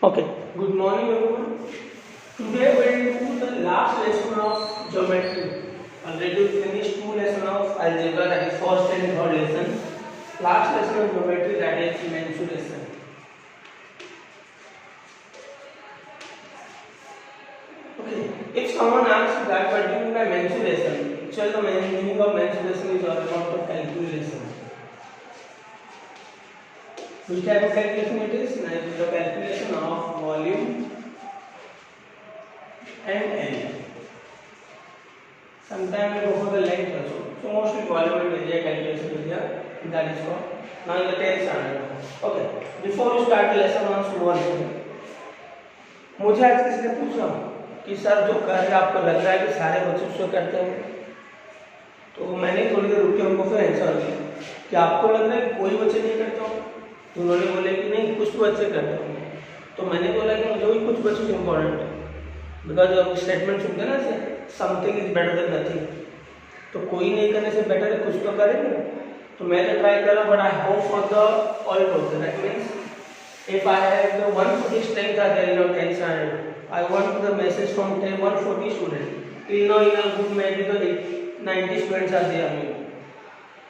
Okay, good morning everyone. Today we will do the last lesson of geometry. Already we finished two lessons of algebra, that is first and third lesson. Last lesson of geometry, that is mensuration. Okay, if someone asks you that what do you mean by mensuration, actually the meaning of mensuration is all about the calculation. Which type of calculation it is? It is the calculation of volume and area. Sometimes we go for the length also. So mostly volume and area calculation will be that is for now in the 10th standard. Okay. Before you start the lesson on one thing. मुझे आज किसी ने पूछा कि sir जो कार्य आपको लग रहा है कि सारे बच्चे उसको करते हैं, तो मैंने थोड़ी देर रुक के उनको फिर आंसर दिया कि आपको लग रहा है कि कोई बच्चे नहीं करते हो, तो उन्होंने बोले कि नहीं कुछ तो बच्चे करते होंगे। तो मैंने बोला कि मुझे भी कुछ बच्चे इंपॉर्टेंट है, बिकॉज जब स्टेटमेंट सुनते हैं ना something is better than nothing, तो कोई नहीं करने से बेटर है कुछ तो करेंगे। तो मैं तो ट्राई कर रहा हूँ, but I hope for the all total. That means if I have the 140 strength are there in your 10th standard, I want the message from 140 students. Till now in a group maybe the 90 students are there maybe.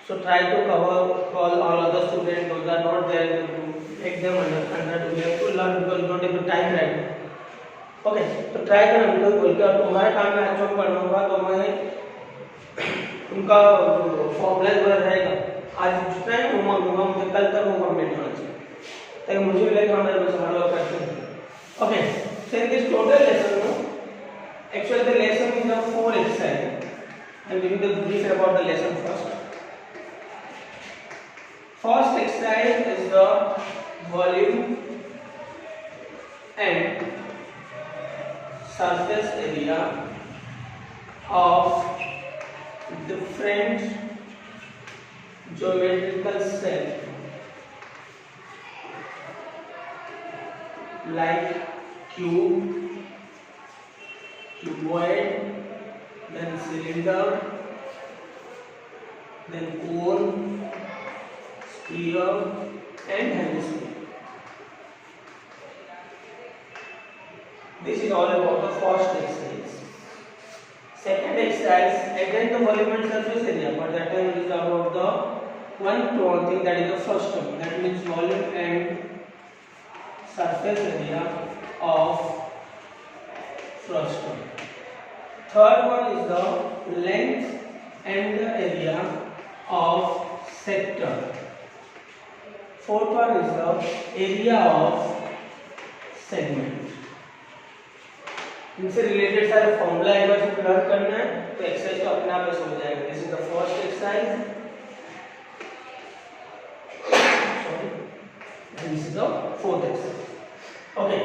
So try to cover all other students those are not there in the group. Make them understand. We have to learn because we don't have the time right now. Okay, तो try करना बिल्कुल बोल के, और तुम्हारे काम में actual पढ़ाऊंगा तो मैं उनका फॉर्मूला वगैरह रहेगा। आज जितना ही होमवर्क दूंगा मुझे कल तक वो कंप्लीट होना चाहिए, ताकि मुझे भी लगे हमारे बच्चे हार्ड वर्क करते हैं। Okay, so in this total lesson no, actually the lesson is the 4 exercise. I am giving the brief about the lesson first. First exercise is the volume and surface area of different geometrical set like cube, cuboid, then cylinder, then cone, sphere and hemisphere. This is all about the first exercise. Second exercise, again the volume and surface area, but that time it is about the one thing, that is the first term. That means volume and surface area of first term. Third one is the length and the area of sector. Fourth one is the area of segment. इनसे related सारे formula एक बार से learn करना है तो exercise तो अपने आप हो जाएगा। This is the first exercise, sorry, and this is the fourth exercise. Okay,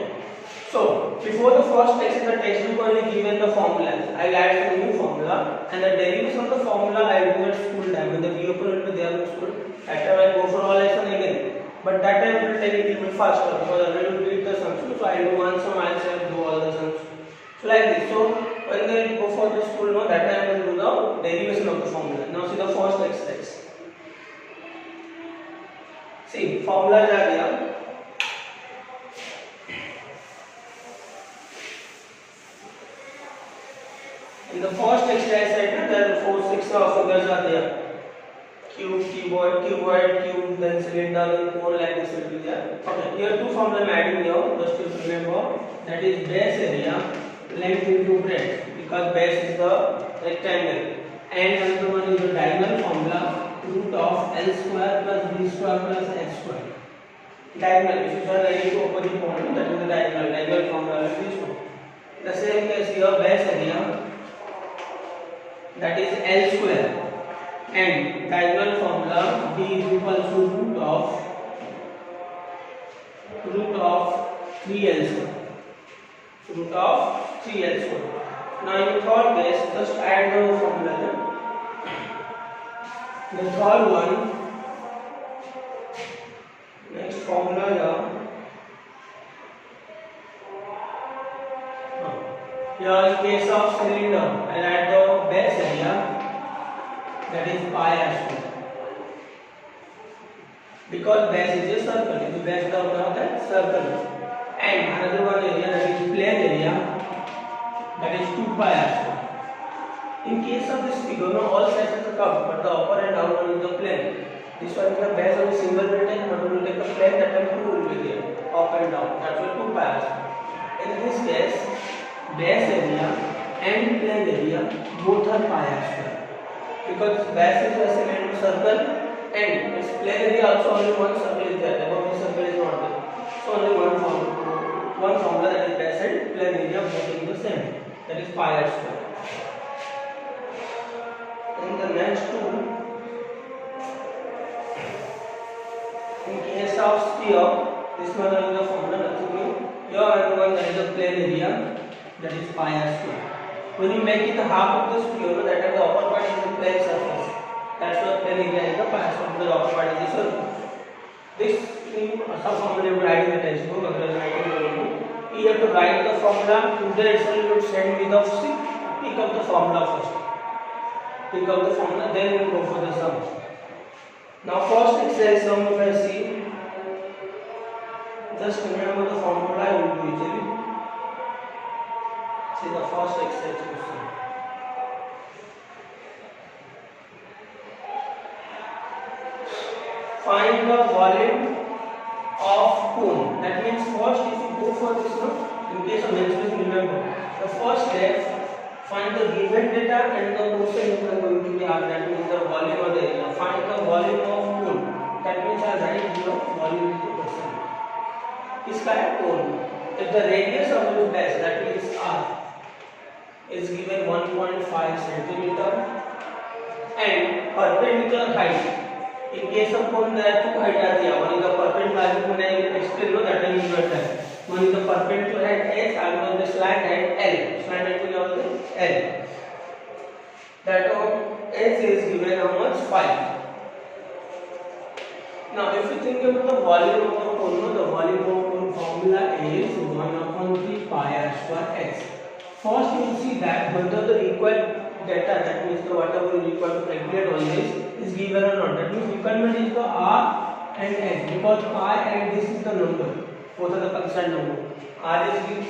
so before the first exercise, the textbook only given the formulas. I will add some new formula, and the derivation of the formula I will do at school time. When the video will be there in school, that time I go for all lesson again. But that time I will take it a little bit faster because I will read the sums. So I will do one sum, I will do all the sums. So like this. So when they go for the school, no, that time I will do the derivation of the formula. Now see the first exercise. See formula आ गया. In the first exercise side, there are 6 figures are there. Cube, cuboid, cube, then cylinder, then cone, like this will be there. Okay, here two formulas I am adding here. Just to remember, that is base area, length into breadth, because base is the rectangle, and another one is the diagonal formula, root of L square plus B square plus X square. Diagonal, if you are writing to opposite point, that is the diagonal formula is this one. The same case here, base area, that is L square, and diagonal formula B is equal to root of 3L square, root of 3L square. Now in the third case, just add the formula. The third one, next formula here in case of cylinder, I will add the base area, that is pi r square. because base is a circle, तो base का होता है circle, and pi r square. In case of this figure, now all sides are curved, but the upper and down one is the plane. This one is the base of the single will take, but we will take the plane, that time 2 will be there, up and down. That's why 2 pi r square. In this case, base area and plane area both are pi r square, because base is a cylindrical circle and its plane area also only one circle is there. Above the circle is not there, so only one formula, that is base and plane area both is the same, that is pi r square. In the next two, in case of sphere, this one is the formula, nothing new. Here and one, that is the plane area, that is pi r square. When you make it the half of the sphere, that is the upper part is the plane surface. That's why plane area is the pi r square, the upper part is the circle. This some formula you write in the textbook. You have to write the formula. Today itself you would send me the pick up the formula first. Pick up the formula, then we will go for the sum. Now first exercise sum, if I see, just remember the formula I will do easily. See the first exercise question. Find the volume of cone. That means first if you go for this one, in case of menstruation, remember the first step, find the given data and the question you are going to be asked, that means the volume of the area. Find the volume of cone. That means I write here volume is the question. इसका है cone. If the radius of the base, that means r, is given 1.5 centimeter and perpendicular height. In case of cone, there are two height are there. One is the perpendicular, when I explain no, that time you got that. One is the perpendicular height h, and one is the slant height l. Slant height will be l. That of h is given how much? 5. Now, if you think about the volume of the cone, the volume of cone formula is 1/3 pi r square x. First, you will see that whether the required data, that means the whatever you require to calculate all this, is given or not. That means requirement is the r and h, because pi and this is the number, both are the constant number. R is given,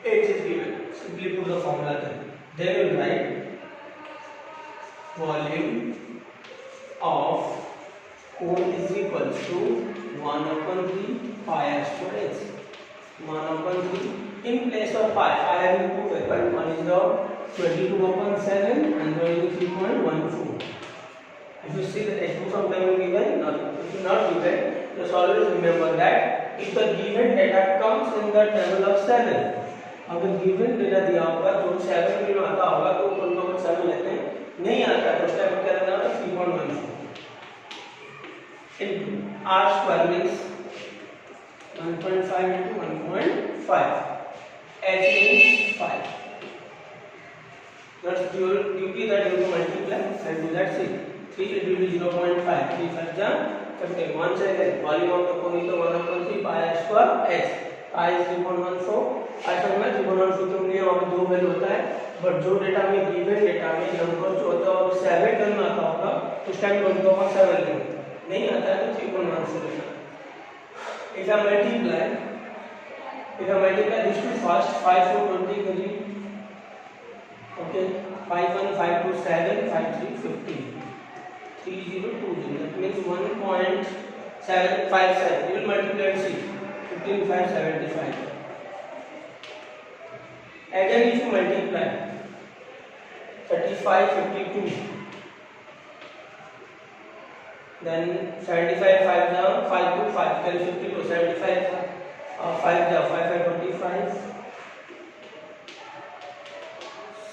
h is given. Simply put the formula there. Then we will write volume of cone is equal to 1/3 pi r square x. 1/3 in place of pi, I have two variables. One is the 22/7 and one is 3.14. If you see the textbook sometime will given, if you not given, just always remember that if the given data comes in the table of 7, अगर given data दिया होगा जो 7 में आता होगा तो 1/7 लेते हैं, नहीं आता तो उस टाइम क्या लेना होगा 3.14 into r square means 1.5 into 1.5, h means 5. That's duty that you have to multiply and do that. See, 3 it will be 0.5. 3 5 ja 15. Once again, volume of the cone is 1/3 pi r square x. I is 3.14. ऐसा में 3.14 तो नहीं और दो value होता है, but जो data में गिवन डेटा में नंबर जो होता है और 7 टर्म आता होगा तो उस टाइम 1.7 लेंगे, नहीं आता है तो 3.14 लेना. If I multiply this to first 5 4 20 करिए. Okay, 5 1 5 2 7 5 3 15 3 0 2 0. That means 1.757. You will multiply and see 15 5 75. Again, if you multiply 35 52, then 75 5 down 5 2 5 can 52 75 5 down 5 5 25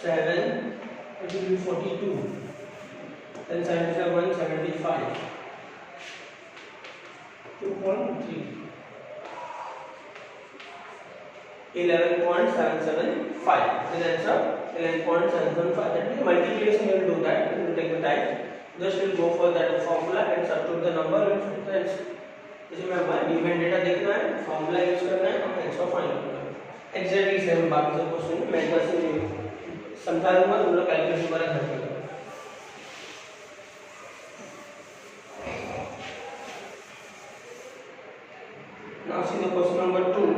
7 it will be 42, then 77 75 2.3 11.775. This answer 11.775. That means multiplication you will do that. You will take the time. Just will go for that formula and substitute the number and answer. इसमें हमारा given data देखना है, formula use करना है, हम answer find करना है. Exactly same बाकी सब क्वेश्चन मैं बस समझा दूंगा, तुम लोग कैलकुलेशन करें घर पे. Now see the question number 2.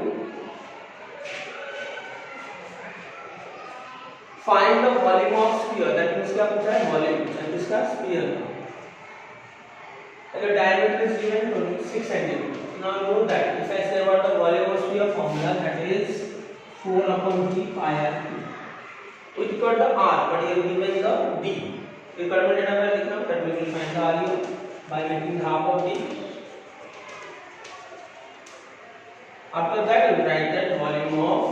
Find the volume of sphere, that means क्या पूछा है, वॉल्यूम पूछा है किसका, स्फीयर का। The diameter is given 26 cm. Now know that if I say about the volume of sphere formula, that is 4/3 pi r cube. We got the r, but here given the d. Requirement data में लिखना, that we will find the RU by making half of d. After that, we write that volume of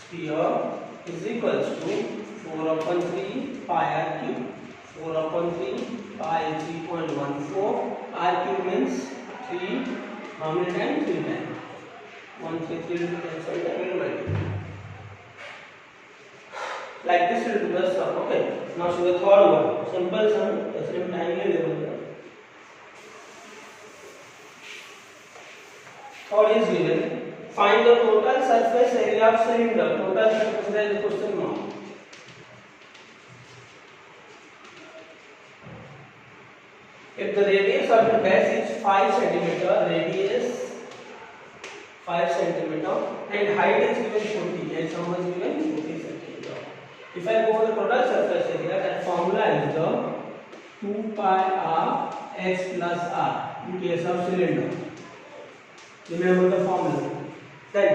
sphere is equals to 4/3 pi r cube. 4/3 pi 3.14. R cube means 3. How many times? 3 times. 1 3 3 will cancel it and will multiply. Like this will do the sum. Okay. Now see the third one. Simple sum. The same time ले लेंगे. Third is given. Find the total surface area of cylinder. Total surface area is question mark. If the radius of the base is 5 cm, radius 5 cm and height is given 40, and sum is given 40 cm. If I go for the total surface area, that formula is the 2 pi r h plus r in case of cylinder. Remember the formula. Then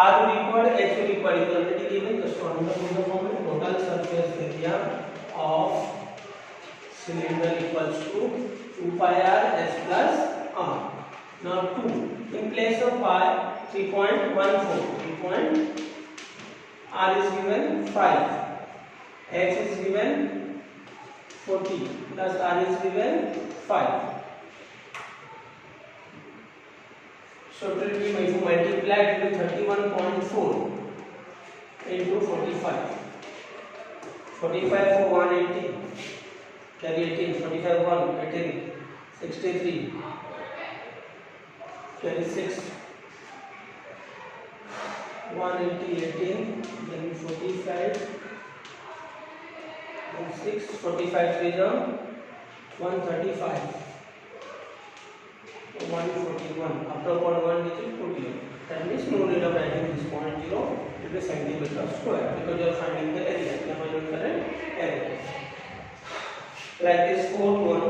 r will equal h will equal is already given. Just to understand the formula, total surface area of cylinder equals to 2 pi r h plus r. Now 2 in place of pi 3.14. R is given 5, h is given 40 plus r is given 5. So it will be, if you multiply, it will be 31.4 into 45. 45 for 180. Carry 18, 45 1, 18, 63, carry 6, 180, 18, then 45, and 6, 45 3 is 135, 141, after point 1 digit 40. That means no need of writing this point 0, it is centimeter square, because you are finding the area, you are finding the area. Like this fourth one,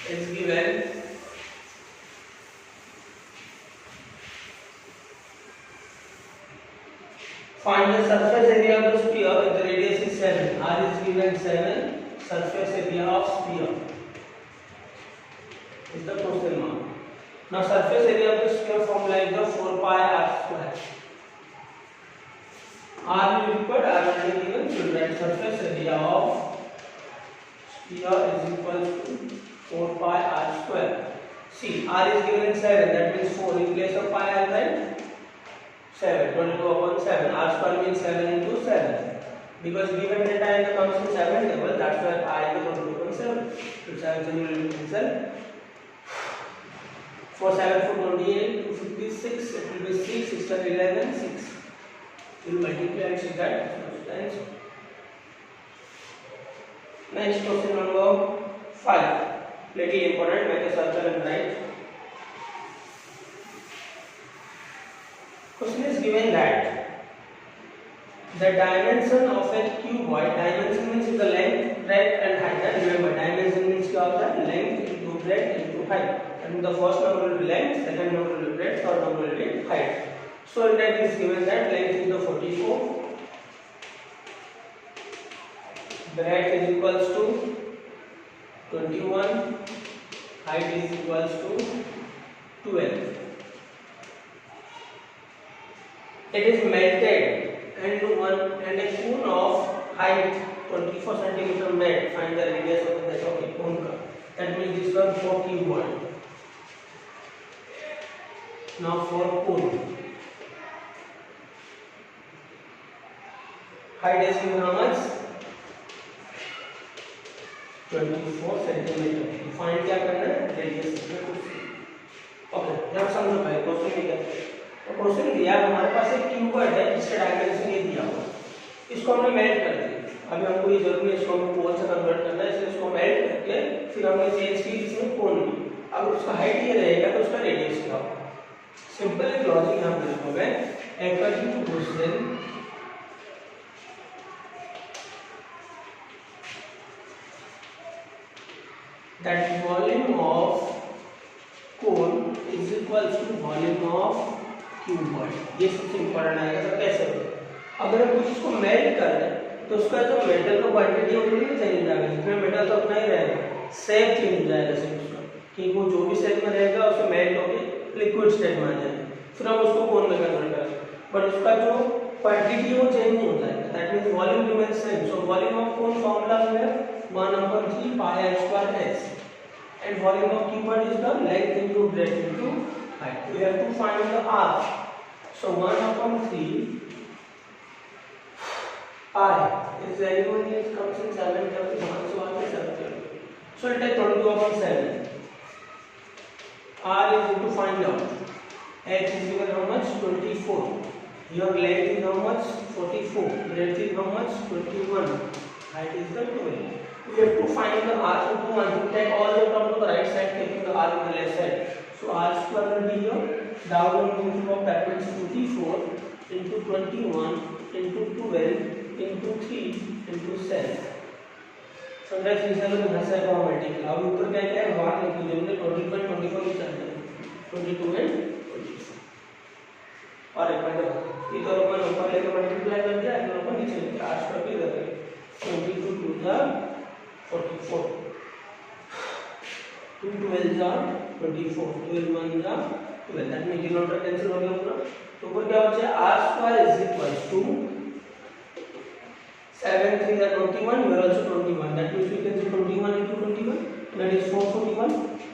is given. Find the surface area of the sphere if the radius is 7. R is given 7. Surface area of sphere is the question mark. Now surface area of the sphere formula is the 4 pi r square. R will equal R already given, so write surface area of sphere is equal to 4 pi r square. See, R is given 7, that means 4 in place of pi I write 7, 22/7. R square means 7 into 7. Because given data in the comes in 7 table, that's why I is 22/7. So 7 will cancel. For 7 for 28, 256, it will be 6, 6 and 11, 6. You multiply and see that times. Next question number 5. Little important, make a circle and write. Question is given that the dimension of a cuboid, dimension means the length, breadth and height. And remember, dimension means length into breadth into height. And the first number will be length, second number will be breadth, third number will be height. So in that is given that length is the 44, breadth is equals to 21, height is equals to 12. It is melted and a cone of height 24 cm made. Find the radius of the cone. That means this one for cuboid. Now for cone. Height is given how much? 24 cm. Find क्या करना है? Radius. Okay. जब समझो भाई question क्या है? तो question दिया हमारे पास एक क्यूबॉइड है जिसका डायमेंशन ये दिया हुआ, इसको हमने मेल्ट कर दिया। अभी हमको ये जरूरत नहीं इसको हमें कोन से कन्वर्ट करना है, इसलिए इसको मेल्ट करके फिर हमने चेंज की इसमें कोन में। अब उसका हाइट ये रहेगा तो उसका रेडियस क्या होगा? सिंपल एक लॉजिक यहाँ पे लिखोगे according to question that volume of cone is equals to volume of cuboid. ये सबसे इम्पोर्टेंट आएगा। तो कैसे होगा, अगर हम कुछ इसको मेल्ट कर रहे हैं तो उसका जो मेटल का क्वांटिटी है वो नहीं चेंज हो जाएगा, जिसमें मेटल तो उतना ही रहेगा, शेप चेंज हो जाएगा सिर्फ उसका, कि वो जो भी शेप में रहेगा उसमें मेल्ट होकर लिक्विड स्टेट में आ जाएगा, फिर हम उसको कोन में कन्वर्ट करेंगे, बट उसका जो क्वांटिटी है वो चेंज नहीं हो जाएगा। That means volume remains same. So volume of cone formula है 1/3 pi r square s and volume of cuboid is the length into breadth into height. We have to find the r. So 1/3 pi is anyone is comes in 7 terms, so r is 7. So it is 22/7. r is to find out. H is given how much? 24. Your length is how much? 44. Breadth is how much? 21. Height is the 12. We have to find the r. So to one, take all the terms to the right side, taking the r in the left side. So r square will be here. Down into of that means 24 into 21 into 12 into 3 into 7. So that's result of the second multiple. अब ऊपर क्या है? बात लिख लीजिए, हमने 20.24 निकाल दिया, 22 and 24. और एक मिनट इधर ऊपर लेकर मल्टीप्लाई कर दिया, इधर ऊपर नीचे लेके r स्क्वायर पे इधर 22 2 जा 44, 2 12 जा 24, 12 1 जा 12, दैट मींस डिनोमिनेटर कैंसिल हो गया पूरा। तो ऊपर क्या बचा? r square is equal to 7 3 जा 21, here also 21, that means we can say 21 into 21, that is 441।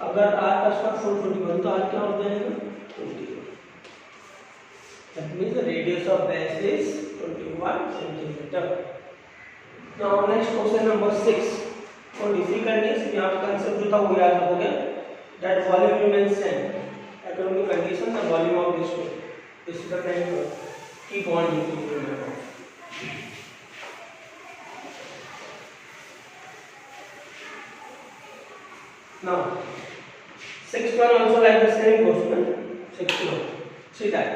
अगर r का स्क्वायर 441 तो r क्या हो जाएगा? 21। That means the radius of base is 21 centimeter. Now next question number 6. और डिफिकल्ट है, यहाँ पे कंसेप्ट जो था वो याद रखोगे, that volume remains same according to condition the volume of this two. This is the kind of key point you need to remember. Now 6th one also like the same question. 6th one, see that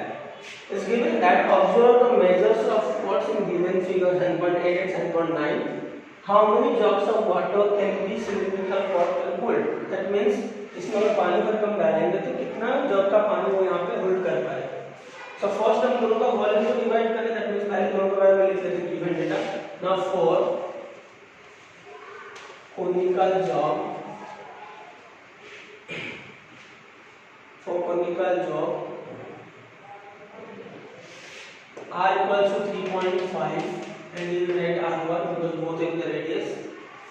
is given that observe the measures of what's in given figure 7.8 and 7.9. How many jugs of water can be cylindrical pot can hold? That means इसमें अगर पानी पर कम डालेंगे तो कितना जग का पानी वो यहाँ पे होल्ड कर पाएगा। So first हम दोनों का वॉल्यूम को डिवाइड करें, that means पहले दोनों के बारे में लिख लेते हैं given data. Now for conical jug, r equals to 3.5 and you write r1 because both in the radius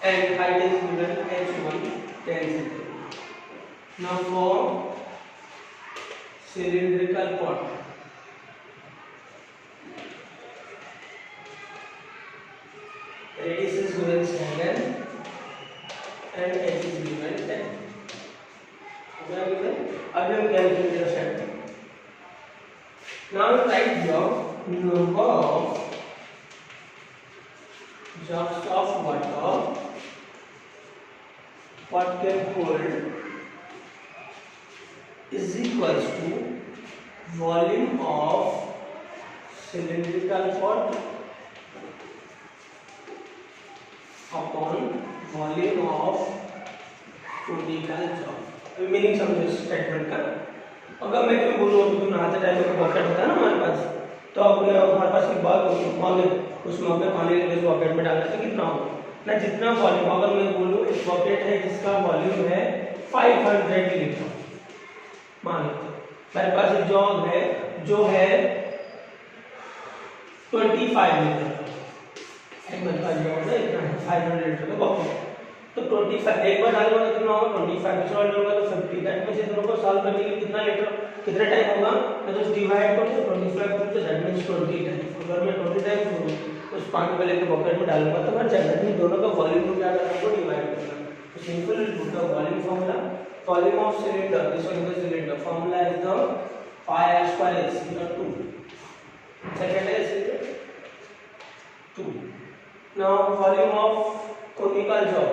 and height is given h1 10 cm. Now for cylindrical pot, radius is given 7 and h is given 10. अभी हम calculator set करें। Now write the number of jugs of water what can hold is equals to volume of cylindrical pot upon volume of conical jug. Meaning समझो statement का। अगर मैं कोई बोलूँ कि नहाते टाइम में बकेट होता है ना हमारे पास, तो अब हमारे पास एक मग है, उस मग में पानी लेके उस बकेट में डालना तो कितना होगा ना, जितना वॉल्यूम। अगर मैं बोलूँ एक बकेट है जिसका वॉल्यूम है 500 लीटर, मान लो मेरे पास एक जग है जो है 25 लीटर, मेरे पास जग है इतना 500 लीटर का बकेट, तो 25 एक बार डालूंगा तो कितना होगा 25, दूसरा डालूंगा तो 50। दैट मींस दोनों को सॉल्व करने के लिए कितना लीटर कितना टाइम होगा, मैं तो डिवाइड करूँ तो 25 तो दैट मींस 20 टाइम। अगर मैं 20 टाइम करूँ उस पानी को लेकर बकेट में डालूंगा तो मैं चाहिए नहीं, दोनों का वॉल्यूम को क्या करना है डिवाइड करना। तो simple put the volume formula, volume of cylinder, this one is the cylinder, formula is the pi r square is equal to 2, second है 2। Now volume of conical jug,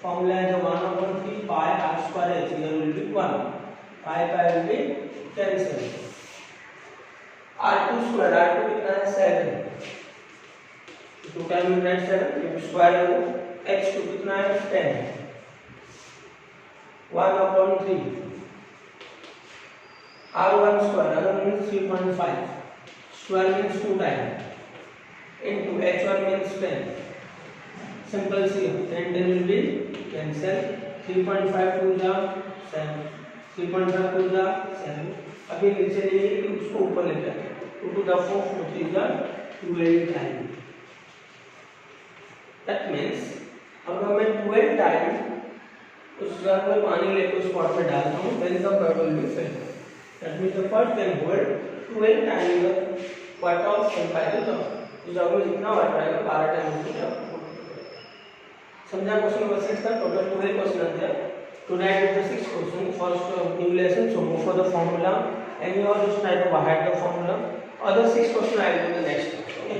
formula is 1/3 pi r square h, here will be 1, pi will be cancelled, R2 square, R2 कितना है 7, 2 time में 7 square है वो, x2 कितना है 10, 1/3, R1 square, R1 means 3.5, square means 2 times, into h1 means 10, simple see, 10 will be cancel, 3.5 2 जा 7, 3.5 2 जा 7, अभी नीचे लिए उसको ऊपर ले जाते हैं, 2 to the 4 3 जा 12 टाइम, that means अब हमें 12 टाइम उस जगह में पानी लेकर उस पॉट में डालता हूँ, then the bubble will fill. That means the pot can hold 12 times the water compared to उस जगह में जितना वाटर आएगा 12 टाइम उसको जब समझा क्वेश्चन नंबर 6 का टोटल 12 क्वेश्चन आते हैं. Tonight is the 6th question, first new lesson, so go for the formula. Any of this type of I had the formula. Other 6 question I will do the next. Okay.